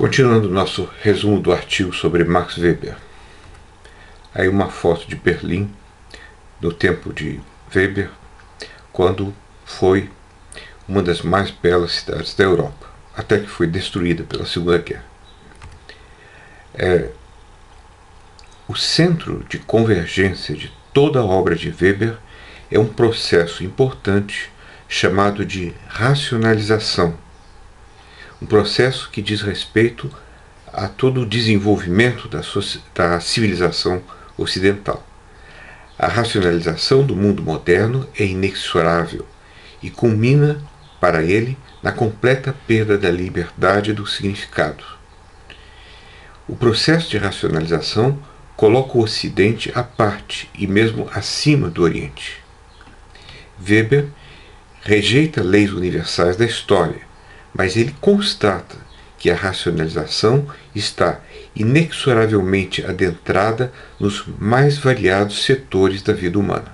Continuando o nosso resumo do artigo sobre Max Weber. Aí uma foto de Berlim, no tempo de Weber, quando foi uma das mais belas cidades da Europa, até que foi destruída pela Segunda Guerra. O centro de convergência de toda a obra de Weber é um processo importante chamado de racionalização, um processo que diz respeito a todo o desenvolvimento da civilização ocidental. A racionalização do mundo moderno é inexorável e culmina, para ele, na completa perda da liberdade do significado. O processo de racionalização coloca o Ocidente à parte e mesmo acima do Oriente. Weber rejeita leis universais da história, mas ele constata que a racionalização está inexoravelmente adentrada nos mais variados setores da vida humana.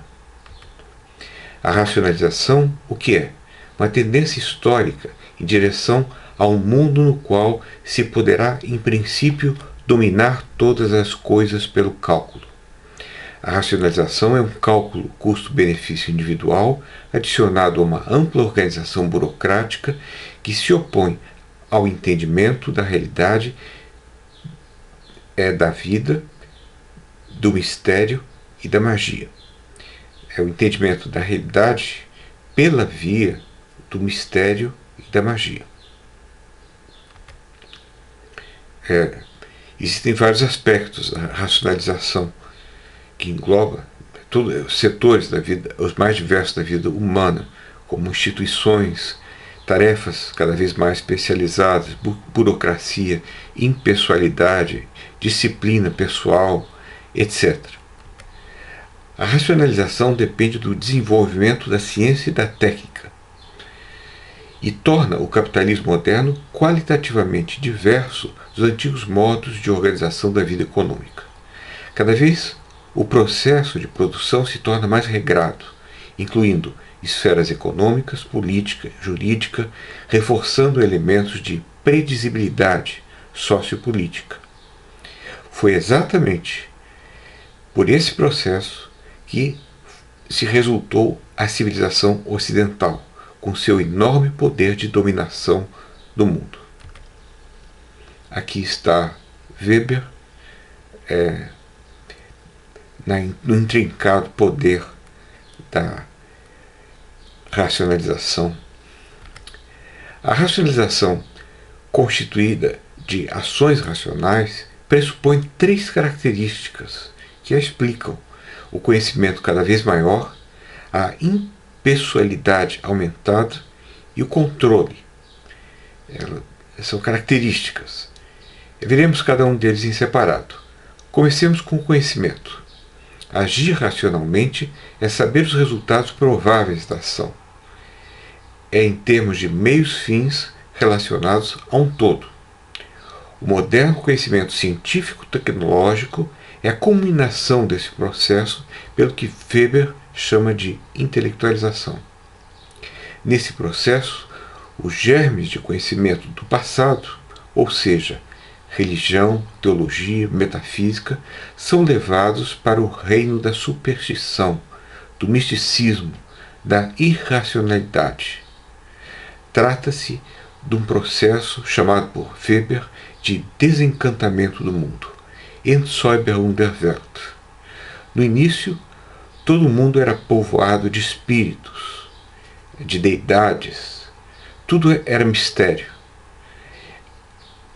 A racionalização, o que é? Uma tendência histórica em direção a um mundo no qual se poderá, em princípio, dominar todas as coisas pelo cálculo. A racionalização é um cálculo custo-benefício individual adicionado a uma ampla organização burocrática que se opõe ao entendimento da realidade da vida, do mistério e da magia. É o entendimento da realidade pela via do mistério e da magia. Existem vários aspectos da racionalização que engloba os setores da vida, os mais diversos da vida humana, como instituições, tarefas cada vez mais especializadas, burocracia, impessoalidade, disciplina pessoal, etc. A racionalização depende do desenvolvimento da ciência e da técnica e torna o capitalismo moderno qualitativamente diverso dos antigos modos de organização da vida econômica. Cada vez o processo de produção se torna mais regrado, incluindo esferas econômicas, política, jurídica, reforçando elementos de previsibilidade sociopolítica. Foi exatamente por esse processo que se resultou a civilização ocidental, com seu enorme poder de dominação do mundo. Aqui está Weber, no intrincado poder da racionalização. A racionalização, constituída de ações racionais, pressupõe três características que a explicam: o conhecimento cada vez maior, a impessoalidade aumentada e o controle. São características. Veremos cada um deles em separado. Comecemos com o conhecimento. Agir racionalmente é saber os resultados prováveis da ação. É em termos de meios-fins relacionados a um todo. O moderno conhecimento científico-tecnológico é a culminação desse processo, pelo que Weber chama de intelectualização. Nesse processo, os germes de conhecimento do passado, ou seja, religião, teologia, metafísica, são levados para o reino da superstição, do misticismo, da irracionalidade. Trata-se de um processo chamado por Weber de desencantamento do mundo, Entzauberung der Welt. No início, todo o mundo era povoado de espíritos, de deidades, tudo era mistério.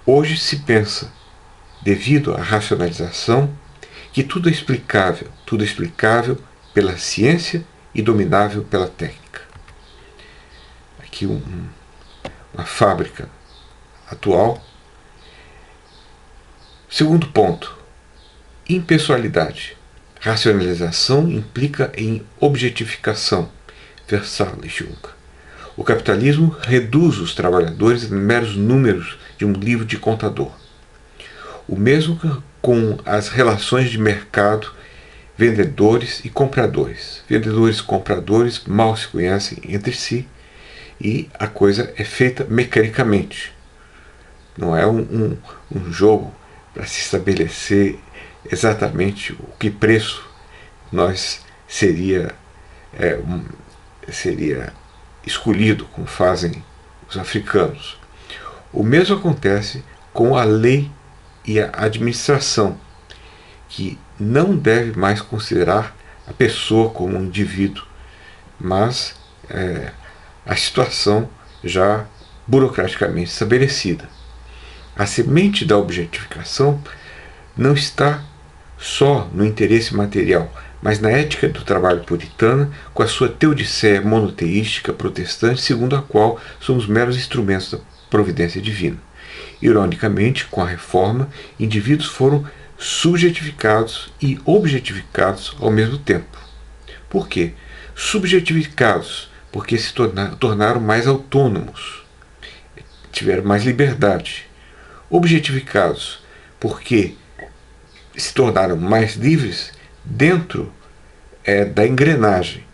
Hoje se pensa, devido à racionalização, que tudo é explicável pela ciência e dominável pela técnica. Aqui uma fábrica atual. Segundo ponto, impessoalidade. Racionalização implica em objetificação, Versailles. O capitalismo reduz os trabalhadores a meros números de um livro de contador. O mesmo com as relações de mercado, vendedores e compradores. Vendedores e compradores mal se conhecem entre si e a coisa é feita mecanicamente. Não é um jogo para se estabelecer exatamente o que preço nós seria escolhido, como fazem os africanos. O mesmo acontece com a lei e a administração, que não deve mais considerar a pessoa como um indivíduo, mas a situação já burocraticamente estabelecida. A semente da objetificação não está só no interesse material, mas na ética do trabalho puritana, com a sua teodiceia monoteística protestante, segundo a qual somos meros instrumentos da providência divina. Ironicamente, com a reforma, indivíduos foram subjetificados e objetificados ao mesmo tempo. Por quê? Subjetificados, porque se tornaram mais autônomos, tiveram mais liberdade. Objetificados, porque se tornaram mais livres dentro da engrenagem,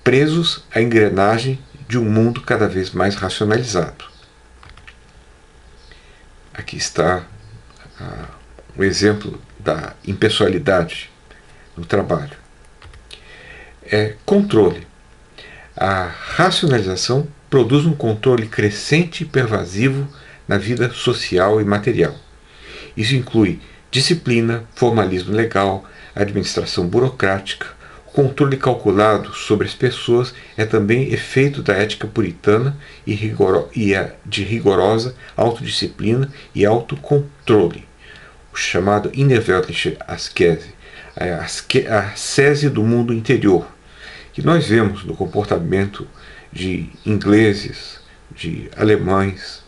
presos à engrenagem de um mundo cada vez mais racionalizado. Aqui está um exemplo da impessoalidade no trabalho. Controle. A racionalização produz um controle crescente e pervasivo na vida social e material. Isso inclui disciplina, formalismo legal, administração burocrática. O controle calculado sobre as pessoas é também efeito da ética puritana e de rigorosa autodisciplina e autocontrole, o chamado innerweltliche Askese, a ascese do mundo interior, que nós vemos no comportamento de ingleses, de alemães,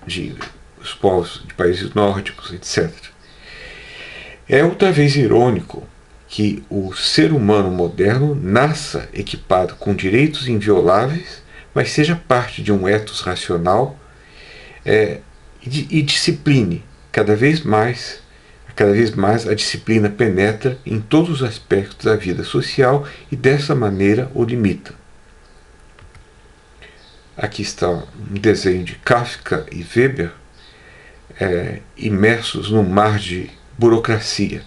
de os povos de países nórdicos, etc. É outra vez irônico que o ser humano moderno nasça equipado com direitos invioláveis, mas seja parte de um ethos racional e discipline cada vez mais a disciplina penetra em todos os aspectos da vida social e dessa maneira o limita. Aqui está um desenho de Kafka e Weber imersos num mar de burocracia.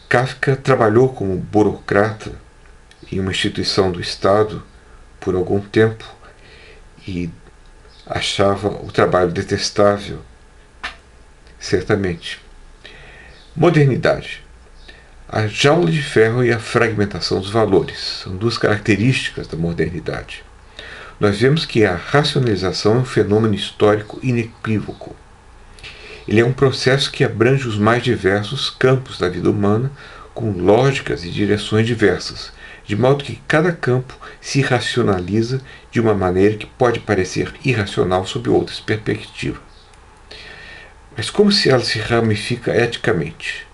Kafka trabalhou como burocrata em uma instituição do Estado por algum tempo e achava o trabalho detestável, certamente. Modernidade. A jaula de ferro e a fragmentação dos valores são duas características da modernidade. Nós vemos que a racionalização é um fenômeno histórico inequívoco. Ele é um processo que abrange os mais diversos campos da vida humana, com lógicas e direções diversas, de modo que cada campo se racionaliza de uma maneira que pode parecer irracional sob outras perspectivas. Mas como se ela se ramifica eticamente?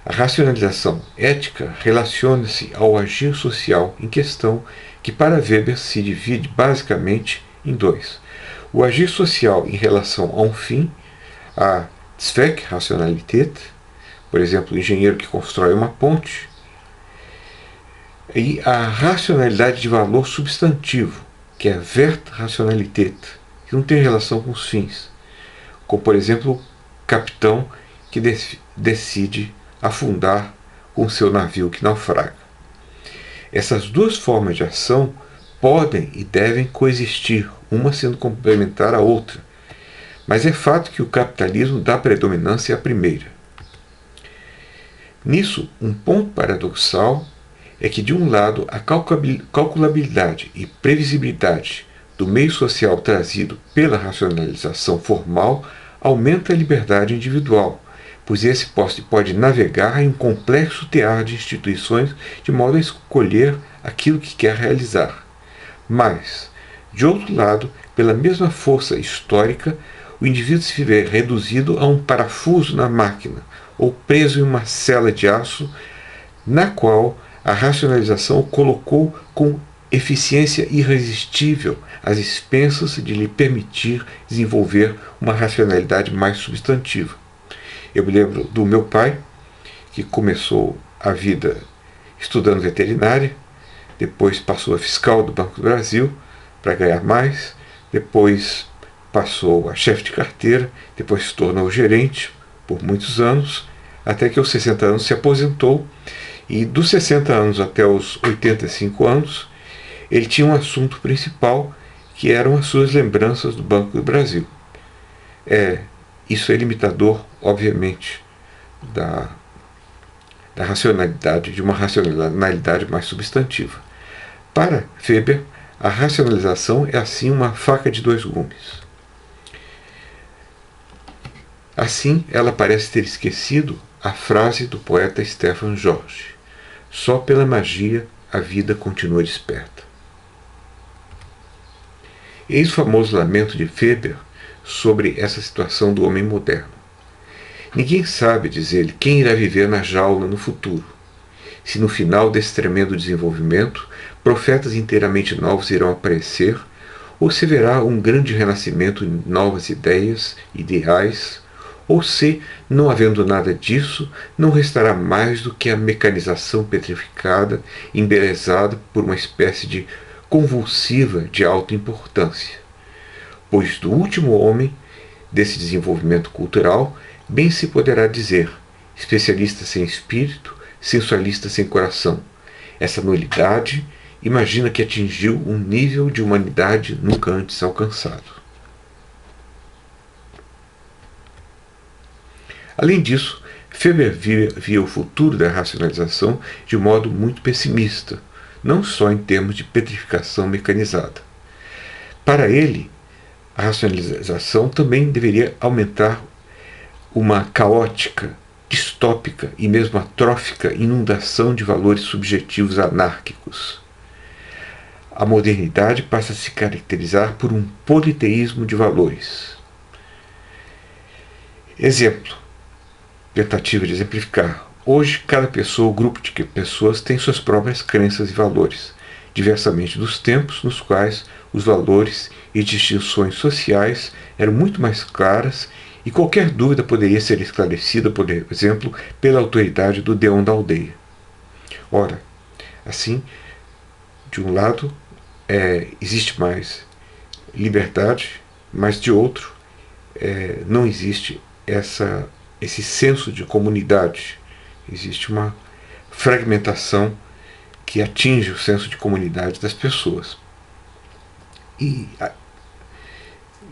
A racionalização ética relaciona-se ao agir social em questão, que para Weber se divide basicamente em dois. O agir social em relação a um fim, a Zweckrationalität, por exemplo, o engenheiro que constrói uma ponte, e a racionalidade de valor substantivo, que é a Wertrationalität, que não tem relação com os fins, como por exemplo o capitão que decide afundar com seu navio que naufraga. Essas duas formas de ação podem e devem coexistir, uma sendo complementar à outra, mas é fato que o capitalismo dá predominância à primeira. Nisso, um ponto paradoxal é que, de um lado, a calculabilidade e previsibilidade do meio social trazido pela racionalização formal aumenta a liberdade individual, pois esse pode navegar em um complexo tear de instituições de modo a escolher aquilo que quer realizar. Mas, de outro lado, pela mesma força histórica, o indivíduo se vê reduzido a um parafuso na máquina ou preso em uma cela de aço na qual a racionalização o colocou com eficiência irresistível às expensas de lhe permitir desenvolver uma racionalidade mais substantiva. Eu me lembro do meu pai, que começou a vida estudando veterinária, depois passou a fiscal do Banco do Brasil para ganhar mais, depois passou a chefe de carteira, depois se tornou gerente por muitos anos, até que aos 60 anos se aposentou, e dos 60 anos até os 85 anos, ele tinha um assunto principal, que eram as suas lembranças do Banco do Brasil. Isso é limitador, obviamente, da racionalidade, de uma racionalidade mais substantiva. Para Weber, a racionalização é assim uma faca de dois gumes. Assim, ela parece ter esquecido a frase do poeta Stefan Jorge: só pela magia a vida continua desperta. Eis o famoso lamento de Weber sobre essa situação do homem moderno. Ninguém sabe, diz ele, quem irá viver na jaula no futuro. Se no final desse tremendo desenvolvimento, profetas inteiramente novos irão aparecer, ou se verá um grande renascimento em novas ideias, ideais, ou se, não havendo nada disso, não restará mais do que a mecanização petrificada, embelezada por uma espécie de convulsiva de alta importância. Pois do último homem, desse desenvolvimento cultural, bem se poderá dizer, especialista sem espírito, sensualista sem coração. Essa nulidade imagina que atingiu um nível de humanidade nunca antes alcançado. Além disso, Weber via o futuro da racionalização de um modo muito pessimista, não só em termos de petrificação mecanizada. Para ele, a racionalização também deveria aumentar uma caótica, distópica e mesmo atrófica inundação de valores subjetivos anárquicos. A modernidade passa a se caracterizar por um politeísmo de valores. Exemplo. Tentativa de exemplificar. Hoje, cada pessoa ou grupo de pessoas tem suas próprias crenças e valores, diversamente dos tempos nos quais os valores e distinções sociais eram muito mais claras e qualquer dúvida poderia ser esclarecida, por exemplo, pela autoridade do deão da aldeia. Ora, assim, de um lado, existe mais liberdade, mas de outro, não existe esse senso de comunidade. Existe uma fragmentação que atinge o senso de comunidade das pessoas e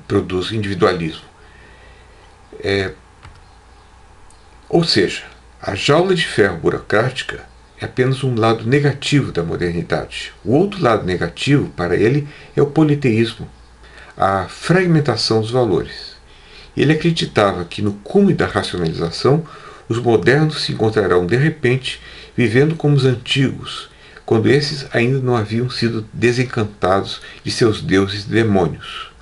produz individualismo. Ou seja, a jaula de ferro burocrática é apenas um lado negativo da modernidade. O outro lado negativo, para ele, é o politeísmo, a fragmentação dos valores. Ele acreditava que no cume da racionalização, os modernos se encontrarão de repente vivendo como os antigos, quando esses ainda não haviam sido desencantados de seus deuses e demônios.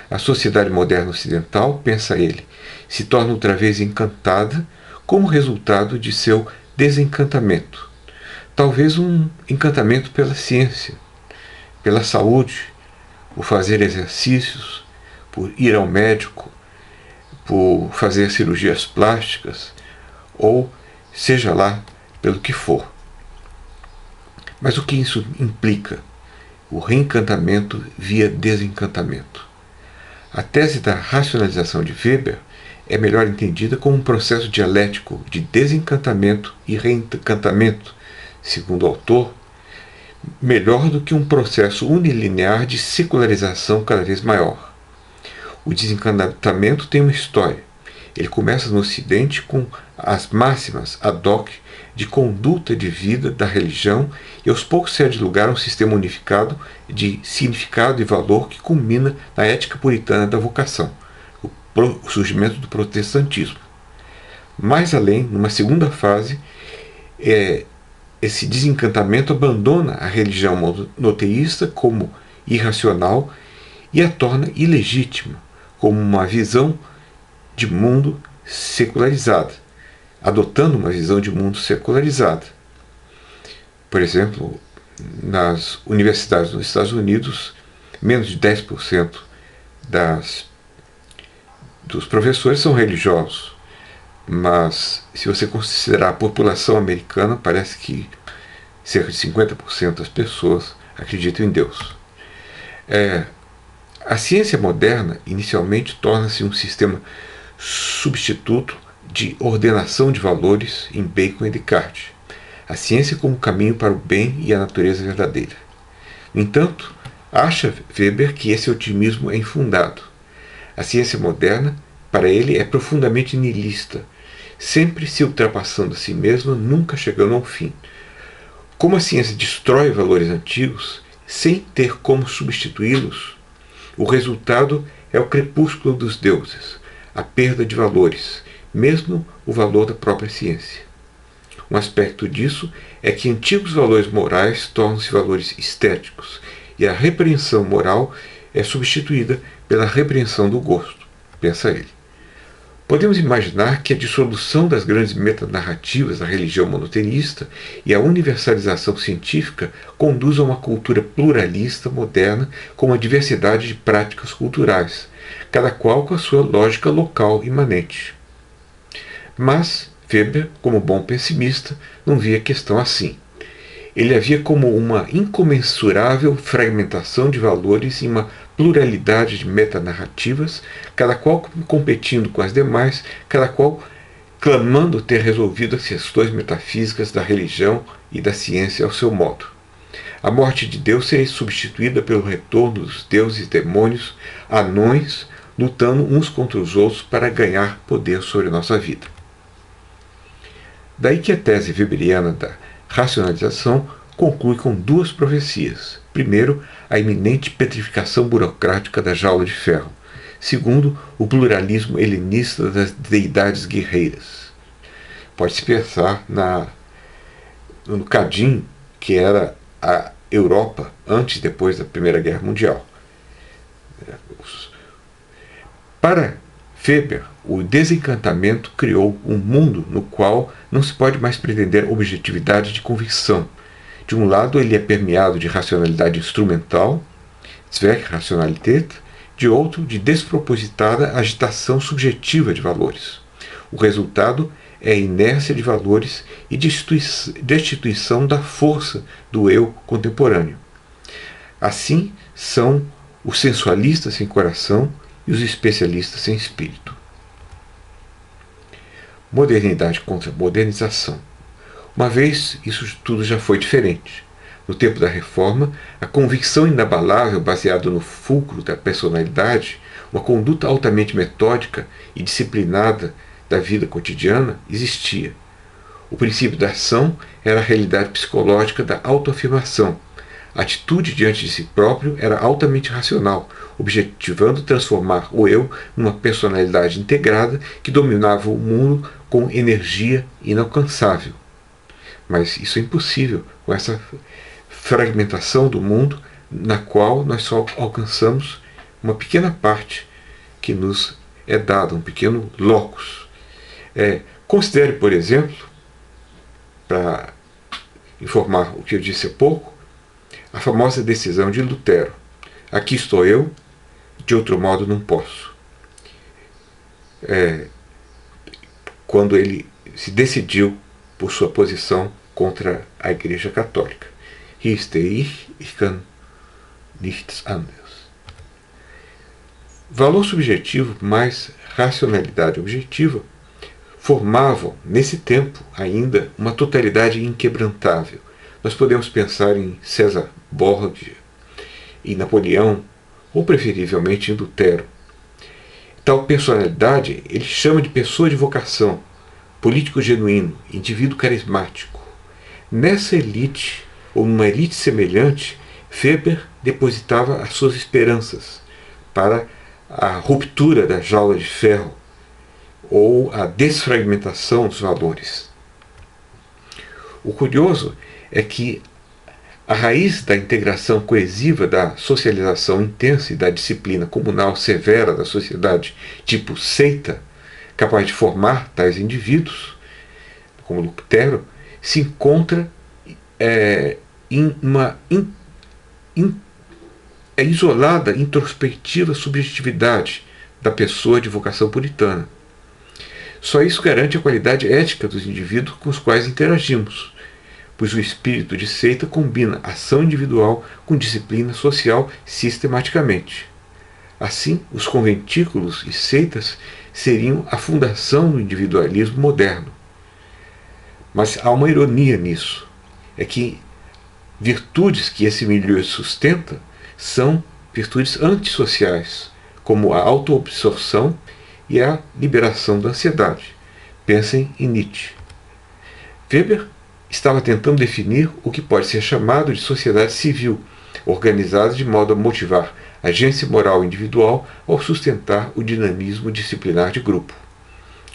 A sociedade moderna ocidental, pensa ele, se torna outra vez encantada como resultado de seu desencantamento. Talvez um encantamento pela ciência, pela saúde, por fazer exercícios, por ir ao médico, por fazer cirurgias plásticas, ou seja lá pelo que for. Mas o que isso implica? O reencantamento via desencantamento. A tese da racionalização de Weber é melhor entendida como um processo dialético de desencantamento e reencantamento, segundo o autor, melhor do que um processo unilinear de secularização cada vez maior. O desencantamento tem uma história. Ele começa no Ocidente com as máximas ad hoc de conduta de vida da religião e aos poucos cede lugar a um sistema unificado de significado e valor que culmina na ética puritana da vocação, o surgimento do protestantismo. Mais além, numa segunda fase, esse desencantamento abandona a religião monoteísta como irracional e a torna ilegítima, como uma visão de mundo secularizada, adotando uma visão de mundo secularizada. Por exemplo, nas universidades nos Estados Unidos, menos de 10% dos professores são religiosos, mas se você considerar a população americana, parece que cerca de 50% das pessoas acreditam em Deus. A ciência moderna inicialmente torna-se um sistema substituto de ordenação de valores em Bacon e Descartes. A ciência como caminho para o bem e a natureza verdadeira. No entanto, acha Weber que esse otimismo é infundado. A ciência moderna, para ele, é profundamente nihilista, sempre se ultrapassando a si mesma, nunca chegando ao fim. Como a ciência destrói valores antigos, sem ter como substituí-los, o resultado é o crepúsculo dos deuses, a perda de valores, mesmo o valor da própria ciência. Um aspecto disso é que antigos valores morais tornam-se valores estéticos, e a repreensão moral é substituída pela repreensão do gosto, pensa ele. Podemos imaginar que a dissolução das grandes metanarrativas da religião monoteísta e a universalização científica conduzam a uma cultura pluralista moderna com uma diversidade de práticas culturais, cada qual com a sua lógica local imanente. Mas Weber, como bom pessimista, não via a questão assim. Ele a via como uma incomensurável fragmentação de valores em uma pluralidade de metanarrativas, cada qual competindo com as demais, cada qual clamando ter resolvido as questões metafísicas da religião e da ciência ao seu modo. A morte de Deus seria substituída pelo retorno dos deuses e demônios, anões, lutando uns contra os outros para ganhar poder sobre a nossa vida. Daí que a tese weberiana da racionalização conclui com duas profecias. Primeiro, a iminente petrificação burocrática da jaula de ferro. Segundo, o pluralismo helenista das deidades guerreiras. Pode-se pensar no Cadim, que era a Europa antes e depois da Primeira Guerra Mundial. Para Weber, o desencantamento criou um mundo no qual não se pode mais pretender objetividade de convicção. De um lado, ele é permeado de racionalidade instrumental, Zweck-Rationalität, de outro, de despropositada agitação subjetiva de valores. O resultado é a inércia de valores e destituição da força do eu contemporâneo. Assim são os sensualistas sem coração e os especialistas sem espírito. Modernidade contra modernização. Uma vez, isso tudo já foi diferente. No tempo da Reforma, a convicção inabalável baseada no fulcro da personalidade, uma conduta altamente metódica e disciplinada da vida cotidiana, existia. O princípio da ação era a realidade psicológica da autoafirmação. A atitude diante de si próprio era altamente racional, objetivando transformar o eu numa personalidade integrada que dominava o mundo com energia inalcançável. Mas isso é impossível com essa fragmentação do mundo na qual nós só alcançamos uma pequena parte que nos é dada, um pequeno locus. Considere, por exemplo, para informar o que eu disse há pouco, a famosa decisão de Lutero. Aqui estou eu, de outro modo não posso. Quando ele se decidiu por sua posição contra a Igreja Católica. Hier stehe ich kann nichts anderes. Valor subjetivo mais racionalidade objetiva formavam, nesse tempo ainda, uma totalidade inquebrantável. Nós podemos pensar em César Borgia, em Napoleão, ou preferivelmente em Lutero. Tal personalidade ele chama de pessoa de vocação, político genuíno, indivíduo carismático. Nessa elite, ou numa elite semelhante, Weber depositava as suas esperanças para a ruptura da jaula de ferro ou a desfragmentação dos valores. O curioso é que a raiz da integração coesiva, da socialização intensa e da disciplina comunal severa da sociedade tipo seita, capaz de formar tais indivíduos, como Lutero, se encontra em uma isolada, introspectiva subjetividade da pessoa de vocação puritana. Só isso garante a qualidade ética dos indivíduos com os quais interagimos, pois o espírito de seita combina ação individual com disciplina social sistematicamente. Assim, os conventículos e seitas seriam a fundação do individualismo moderno. Mas há uma ironia nisso. É que virtudes que esse milieu sustenta são virtudes antissociais, como a autoabsorção e a liberação da ansiedade. Pensem em Nietzsche. Weber estava tentando definir o que pode ser chamado de sociedade civil, organizada de modo a motivar a agência moral individual ao sustentar o dinamismo disciplinar de grupo.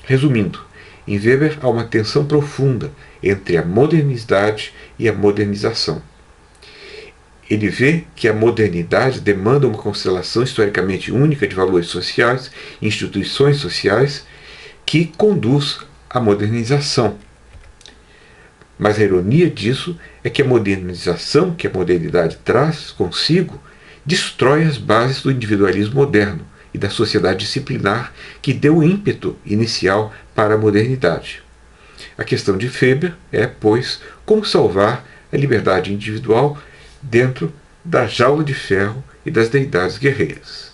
Resumindo, em Weber há uma tensão profunda entre a modernidade e a modernização. Ele vê que a modernidade demanda uma constelação historicamente única de valores sociais, instituições sociais, que conduz à modernização. Mas a ironia disso é que a modernização que a modernidade traz consigo destrói as bases do individualismo moderno e da sociedade disciplinar que deu o ímpeto inicial para a modernidade. A questão de Weber é, pois, como salvar a liberdade individual dentro da jaula de ferro e das deidades guerreiras.